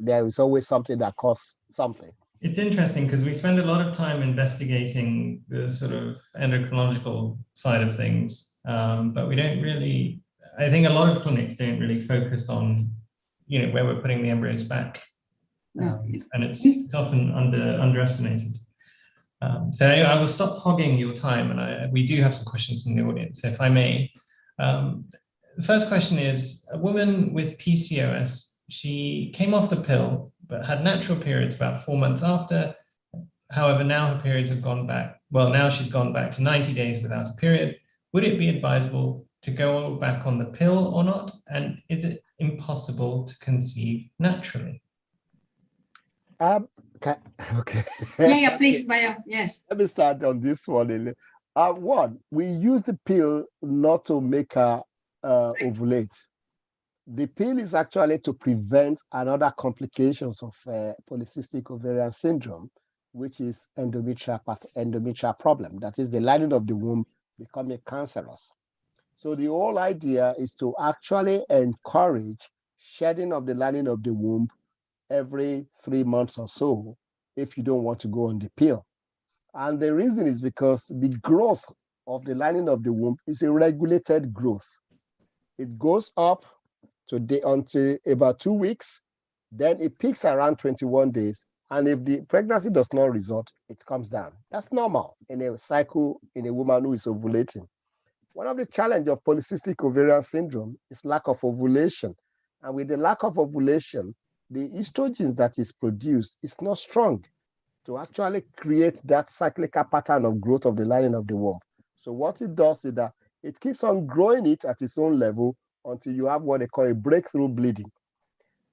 There is always something that causes something. It's interesting because we spend a lot of time investigating the sort of endocrinological side of things, but we don't really, I think a lot of clinics don't really focus on, where we're putting the embryos back. And it's often underestimated. So anyway, I will stop hogging your time, and we do have some questions from the audience, if I may. The first question is, a woman with PCOS, she came off the pill, but had natural periods about 4 months after. However, now her periods have gone back. Well, now she's gone back to 90 days without a period. Would it be advisable to go back on the pill or not? And is it impossible to conceive naturally? Okay. Yeah, please, Bio. Yes. Let me start on this one. One, we use the pill not to make her ovulate. The pill is actually to prevent another complications of Polycystic Ovarian Syndrome, which is endometrial problem. That is the lining of the womb becoming cancerous. So the whole idea is to actually encourage shedding of the lining of the womb every 3 months or so if you don't want to go on the pill. And the reason is because the growth of the lining of the womb is a regulated growth. It goes up until about 2 weeks, then it peaks around 21 days. And if the pregnancy does not result, it comes down. That's normal in a cycle in a woman who is ovulating. One of the challenges of Polycystic Ovarian Syndrome is lack of ovulation. And with the lack of ovulation, the estrogens that is produced is not strong to actually create that cyclical pattern of growth of the lining of the womb. So what it does is that it keeps on growing it at its own level until you have what they call a breakthrough bleeding.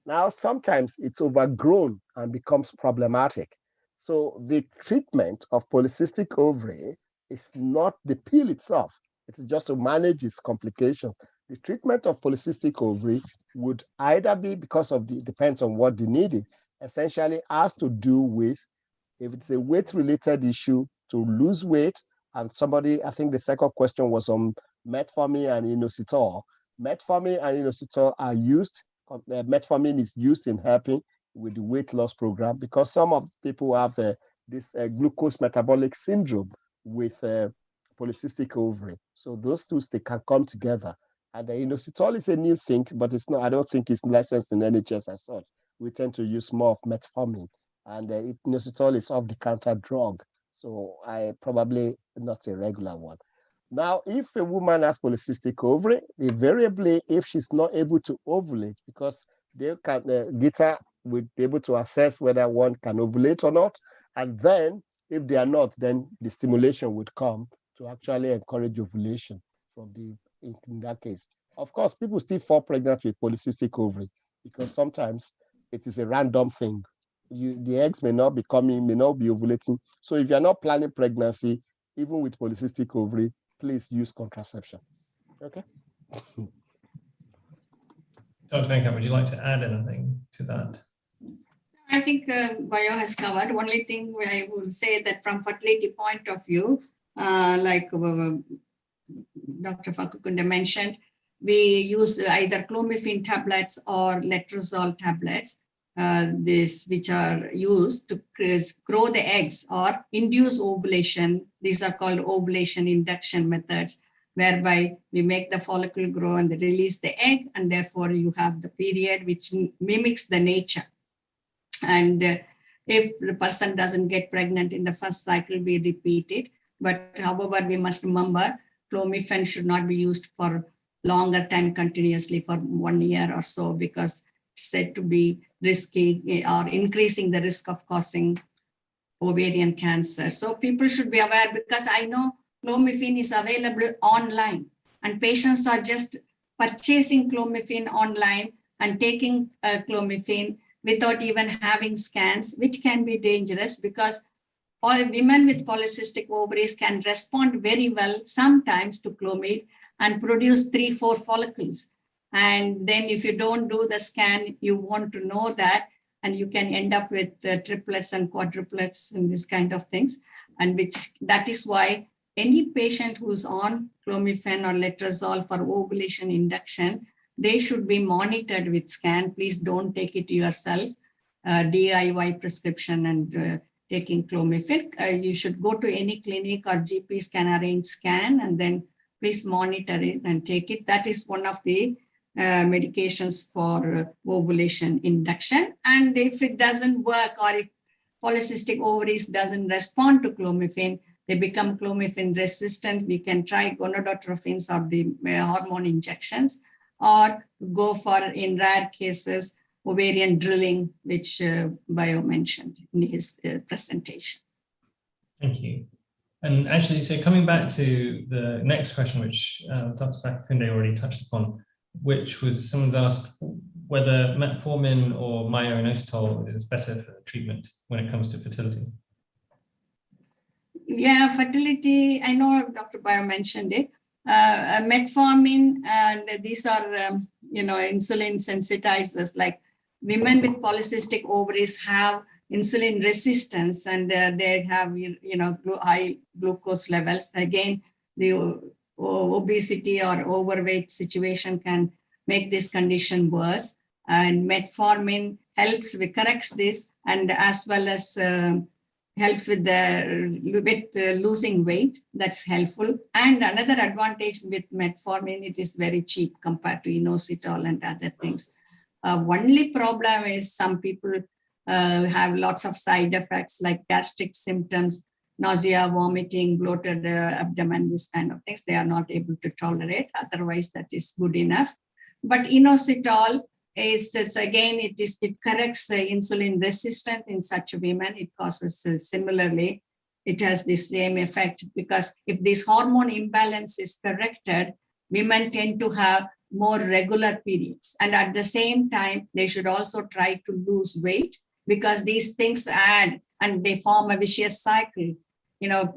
Now, sometimes it's overgrown and becomes problematic. So the treatment of polycystic ovary is not the pill itself. It's just to manage its complications. The treatment of polycystic ovary would either be because of depends on what the need is, essentially has to do with, if it's a weight-related issue, to lose weight. And somebody, I think the second question was on metformin and inositol. Metformin and inositol are used. Metformin is used in helping with the weight loss program because some of the people have this glucose metabolic syndrome with polycystic ovary. So those two, they can come together. And the inositol is a new thing, but it's not. I don't think it's licensed in NHS as such. We tend to use more of metformin, and inositol is off-the-counter drug. So I probably not a regular one. Now, if a woman has polycystic ovary, invariably, if she's not able to ovulate, because they can, Geetha we'd be able to assess whether one can ovulate or not. And then if they are not, then the stimulation would come to actually encourage ovulation in that case. Of course, people still fall pregnant with polycystic ovary because sometimes it is a random thing. The eggs may not be coming, may not be ovulating. So if you're not planning pregnancy, even with polycystic ovary, please use contraception. Okay. Dr. Venkat, would you like to add anything to that? I think Bio has covered. Only thing I would say that from fertility point of view, like Dr. Fakokunde mentioned, we use either clomiphene tablets or letrozole tablets, which are used to grow the eggs or induce ovulation. These are called ovulation induction methods, whereby we make the follicle grow and release the egg, and therefore you have the period which mimics the nature. And if the person doesn't get pregnant in the first cycle, we repeat it. But however, we must remember clomiphene should not be used for longer time continuously for 1 year or so, because it's said to be risky or increasing the risk of causing ovarian cancer. So people should be aware, because I know clomiphene is available online and patients are just purchasing clomiphene online and taking clomiphene without even having scans, which can be dangerous because women with polycystic ovaries can respond very well sometimes to clomid and produce 3-4 follicles. And then if you don't do the scan, you want to know that, and you can end up with triplets and quadruplets and this kind of things. And that is why any patient who's on clomiphene or letrozole for ovulation induction, they should be monitored with scan. Please don't take it yourself, DIY prescription and taking clomiphene. You should go to any clinic or GPs can arrange scan, and then please monitor it and take it. That is one of the medications for ovulation induction. And if it doesn't work, or if polycystic ovaries doesn't respond to clomiphene, they become clomiphene resistant, we can try gonadotrophins or the hormone injections, or go for, in rare cases, ovarian drilling, which Bio mentioned in his presentation. Thank you. And actually, so coming back to the next question, which Dr. Fakokunde already touched upon, which was someone's asked whether metformin or myo-inositol is better for treatment when it comes to fertility. Yeah, fertility, I know Dr. Bio mentioned it. Metformin, and these are, insulin sensitizers. Like women with polycystic ovaries have insulin resistance, and they have, high glucose levels. Again, the obesity or overweight situation can make this condition worse. And metformin helps, corrects this, and as well as helps with losing weight. That's helpful. And another advantage with metformin, it is very cheap compared to inositol and other things. Only problem is some people have lots of side effects like gastric symptoms, nausea, vomiting, bloated abdomen, this kind of things. They are not able to tolerate. Otherwise, that is good enough. But inositol is again, it corrects the insulin resistance in such women. It causes similarly, it has the same effect, because if this hormone imbalance is corrected, women tend to have more regular periods. And at the same time, they should also try to lose weight, because these things add and they form a vicious cycle.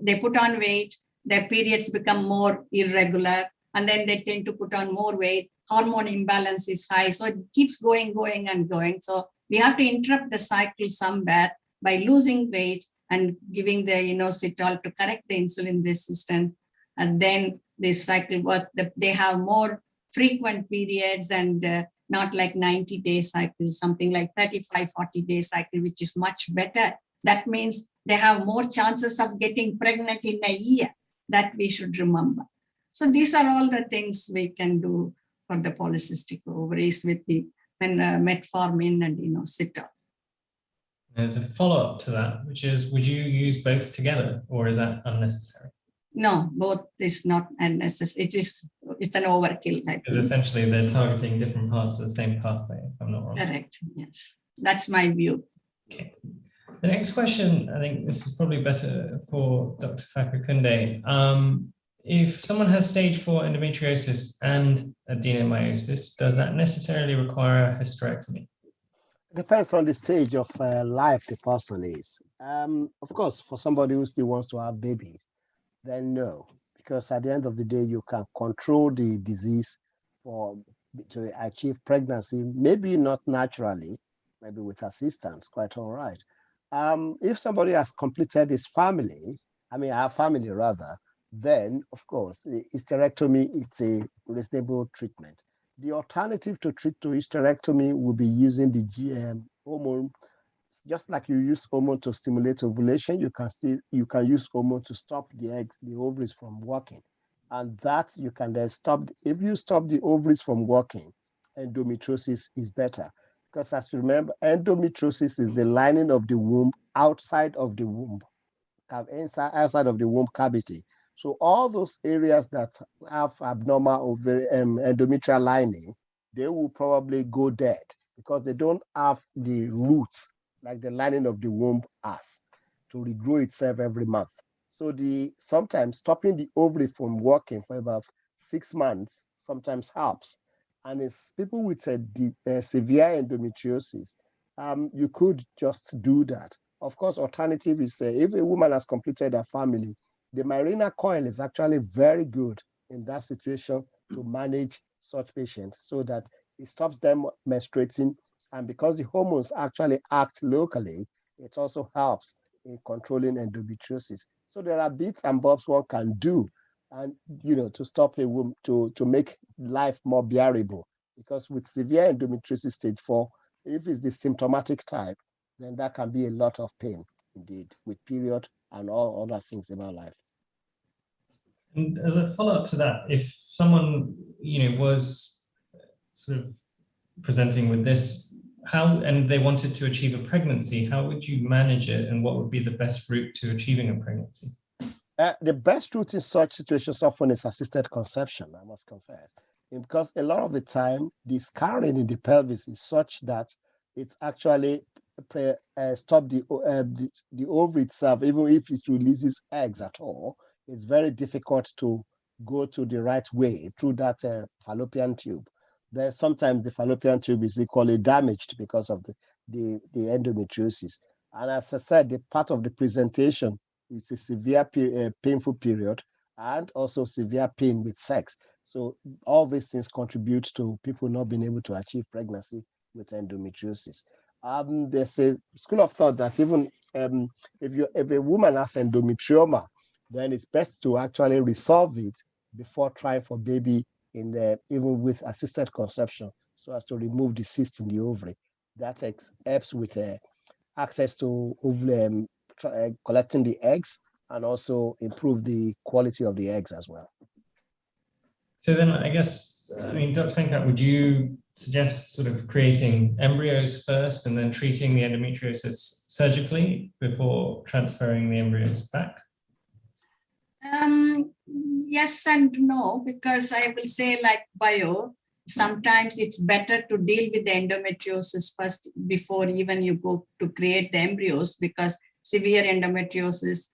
They put on weight, their periods become more irregular, and then they tend to put on more weight. Hormone imbalance is high. So it keeps going and going. So we have to interrupt the cycle somewhere by losing weight and giving the inositol to correct the insulin resistance. And then this cycle work. They have more frequent periods, and not like 90-day cycles, something like 35, 40-day cycle, which is much better. That means they have more chances of getting pregnant in a year. That we should remember. So these are all the things we can do for the polycystic ovaries with the metformin and inositol. There's a follow-up to that, which is, would you use both together, or is that unnecessary? No, both is not unnecessary. It's an overkill. Because essentially they're targeting different parts of the same pathway, if I'm not wrong. Correct, yes. That's my view. Okay. The next question, I think this is probably better for Dr. Fakokunde. If someone has stage 4 endometriosis and adenomyosis, does that necessarily require a hysterectomy? Depends on the stage of life the person is. Of course, for somebody who still wants to have babies, then no, because at the end of the day, you can control the disease to achieve pregnancy, maybe not naturally, maybe with assistance, quite all right. If somebody has completed his family, our family rather, then of course, hysterectomy is a reasonable treatment. The alternative to hysterectomy will be using the hormone. Just like you use hormone to stimulate ovulation, you can use hormone to stop the ovaries from working, and that you can then stop. If you stop the ovaries from working, endometriosis is better, because as you remember, endometriosis is the lining of the womb outside of the womb, outside of the womb cavity. So all those areas that have abnormal endometrial lining, they will probably go dead because they don't have the roots like the lining of the womb has to regrow itself every month. So sometimes stopping the ovary from working for about 6 months sometimes helps. And it's people with severe endometriosis, you could just do that. Of course, alternative is if a woman has completed her family, the Mirena coil is actually very good in that situation to manage such patients so that it stops them menstruating. And because the hormones actually act locally, it also helps in controlling endometriosis. So there are bits and bobs one can do, and to stop a woman to make life more bearable. Because with severe endometriosis stage 4, if it's the symptomatic type, then that can be a lot of pain indeed, with period and all other things in our life. And as a follow-up to that, if someone was sort of presenting with this, and they wanted to achieve a pregnancy, how would you manage it, and what would be the best route to achieving a pregnancy? The best route in such situations often is assisted conception, I must confess, because a lot of the time the scarring in the pelvis is such that it's actually stop the ovary itself. Even if it releases eggs at all, it's very difficult to go to the right way through that fallopian tube. Then sometimes the fallopian tube is equally damaged because of the endometriosis. And as I said, the part of the presentation is a severe painful period and also severe pain with sex. So all these things contribute to people not being able to achieve pregnancy with endometriosis. There's a school of thought that even if a woman has endometrioma, then it's best to actually resolve it before trying for baby even with assisted conception, so as to remove the cyst in the ovary. That helps with access to ovary, collecting the eggs, and also improve the quality of the eggs as well. So then I guess, Dr. Venkat, would you suggest sort of creating embryos first and then treating the endometriosis surgically before transferring the embryos back? Yes and no, because I will say, like bio, sometimes it's better to deal with the endometriosis first before even you go to create the embryos, because severe endometriosis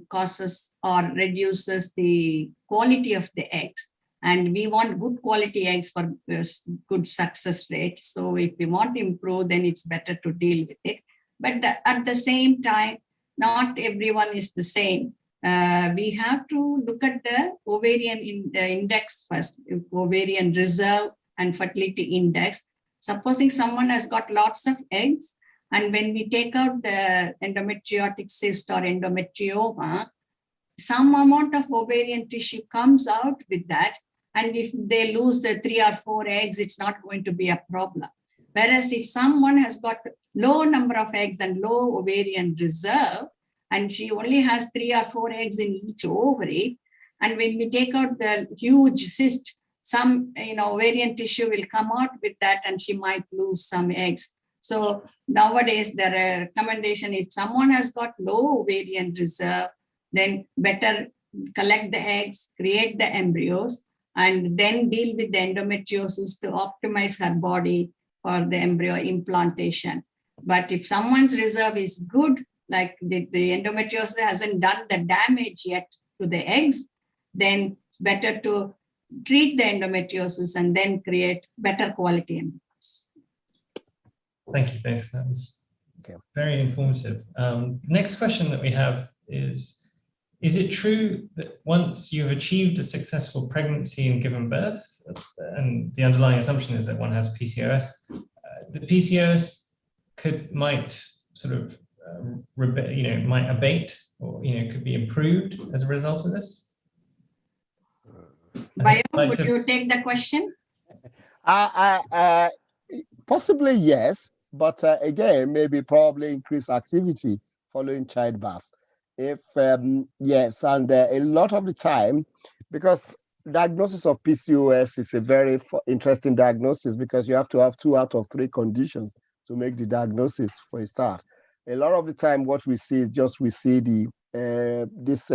causes or reduces the quality of the eggs. And we want good quality eggs for good success rate. So if we want to improve, then it's better to deal with it. But at the same time, not everyone is the same. We have to look at the ovarian index first, ovarian reserve and fertility index. Supposing someone has got lots of eggs, and when we take out the endometriotic cyst or endometrioma, some amount of ovarian tissue comes out with that. And if they lose the 3 or 4 eggs, it's not going to be a problem. Whereas if someone has got low number of eggs and low ovarian reserve, and she only has 3 or 4 eggs in each ovary, and when we take out the huge cyst, some ovarian tissue will come out with that, and she might lose some eggs. So nowadays, there are recommendation, if someone has got low ovarian reserve, then better collect the eggs, create the embryos, and then deal with the endometriosis to optimize her body for the embryo implantation. But if someone's reserve is good, like the endometriosis hasn't done the damage yet to the eggs, then it's better to treat the endometriosis and then create better quality embryos. Thank you both. That was very informative. Next question that we have is it true that once you've achieved a successful pregnancy and given birth, and the underlying assumption is that one has PCOS, the PCOS might sort of might abate, or could be improved as a result of this? Bio, would you take the question? Possibly yes, but again, maybe probably increase activity following childbirth. If yes, and a lot of the time, because diagnosis of PCOS is a very interesting diagnosis, because you have to have 2 out of 3 conditions to make the diagnosis for a start. A lot of the time, what we see is we see the this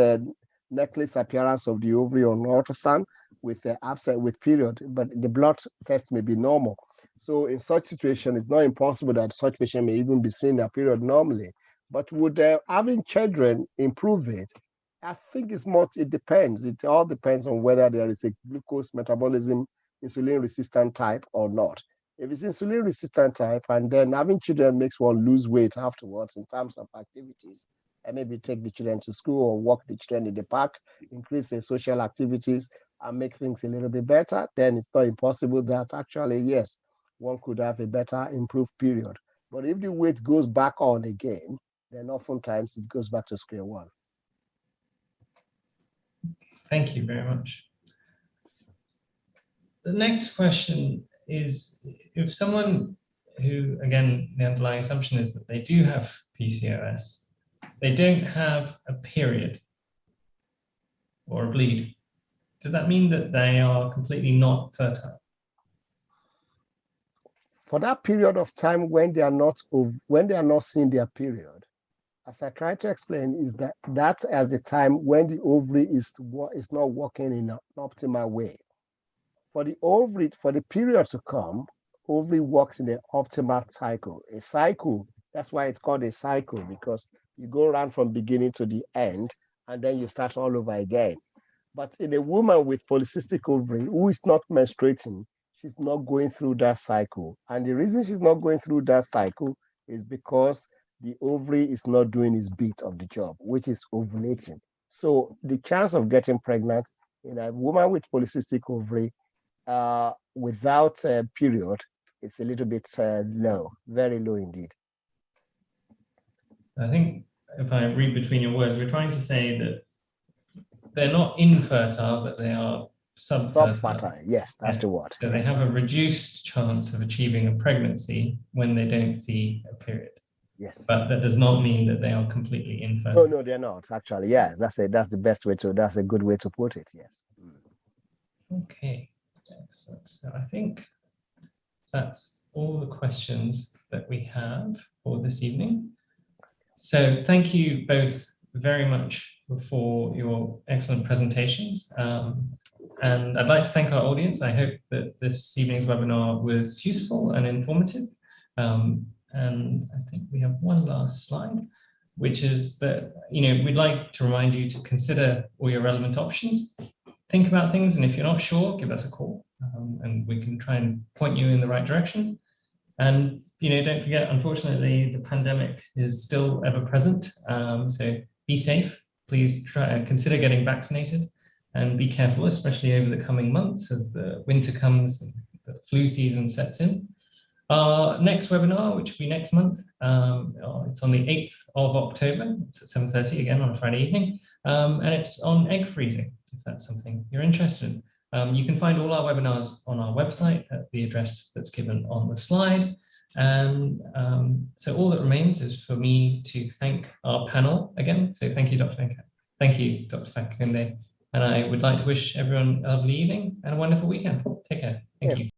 necklace appearance of the ovary on ultrasound with the absent with period, but the blood test may be normal. So in such situation, it's not impossible that such patient may even be seeing a period normally. But would having children improve it? I think it depends. It all depends on whether there is a glucose metabolism, insulin resistant type or not. If it's insulin resistant type, and then having children makes one lose weight afterwards in terms of activities, and maybe take the children to school or walk the children in the park, increase their social activities and make things a little bit better, then it's not impossible that actually, yes, one could have a better improved period. But if the weight goes back on again, then oftentimes it goes back to square one. Thank you very much. The next question is, if someone who, again, the underlying assumption is that they do have PCOS, they don't have a period or a bleed, does that mean that they are completely not fertile? For that period of time when they are not seeing their period, as I try to explain, is that's as the time when the ovary is not working in an optimal way. For the period to come, ovary works in an optimal cycle. A cycle, that's why it's called a cycle, because you go around from beginning to the end, and then you start all over again. But in a woman with polycystic ovary who is not menstruating, she's not going through that cycle. And the reason she's not going through that cycle is because the ovary is not doing its bit of the job, which is ovulating. So the chance of getting pregnant in a woman with polycystic ovary without a period, it's a little bit low, very low indeed. I think if I read between your words, we're trying to say that they're not infertile, but they are subfertile. Yes, that's the word. So yes. They have a reduced chance of achieving a pregnancy when they don't see a period. Yes. But that does not mean that they are completely infertile. No, they're not actually. Yes, that's the best way to. That's a good way to put it. Yes. Okay, excellent. So I think that's all the questions that we have for this evening. So thank you both very much for your excellent presentations. And I'd like to thank our audience. I hope that this evening's webinar was useful and informative. And I think we have one last slide, which is that, we'd like to remind you to consider all your relevant options. Think about things, and if you're not sure, give us a call, and we can try and point you in the right direction. And don't forget, unfortunately, the pandemic is still ever present. So be safe. Please try and consider getting vaccinated, and be careful, especially over the coming months as the winter comes and the flu season sets in. Our next webinar, which will be next month, it's on the 8th of October. It's at 7:30 again on a Friday evening, and it's on egg freezing, if that's something you're interested in. You can find all our webinars on our website at the address that's given on the slide. And so all that remains is for me to thank our panel again. So thank you, Dr. Venkat. Thank you, Dr. Fakokunde. And I would like to wish everyone a lovely evening and a wonderful weekend. Take care. Thank you.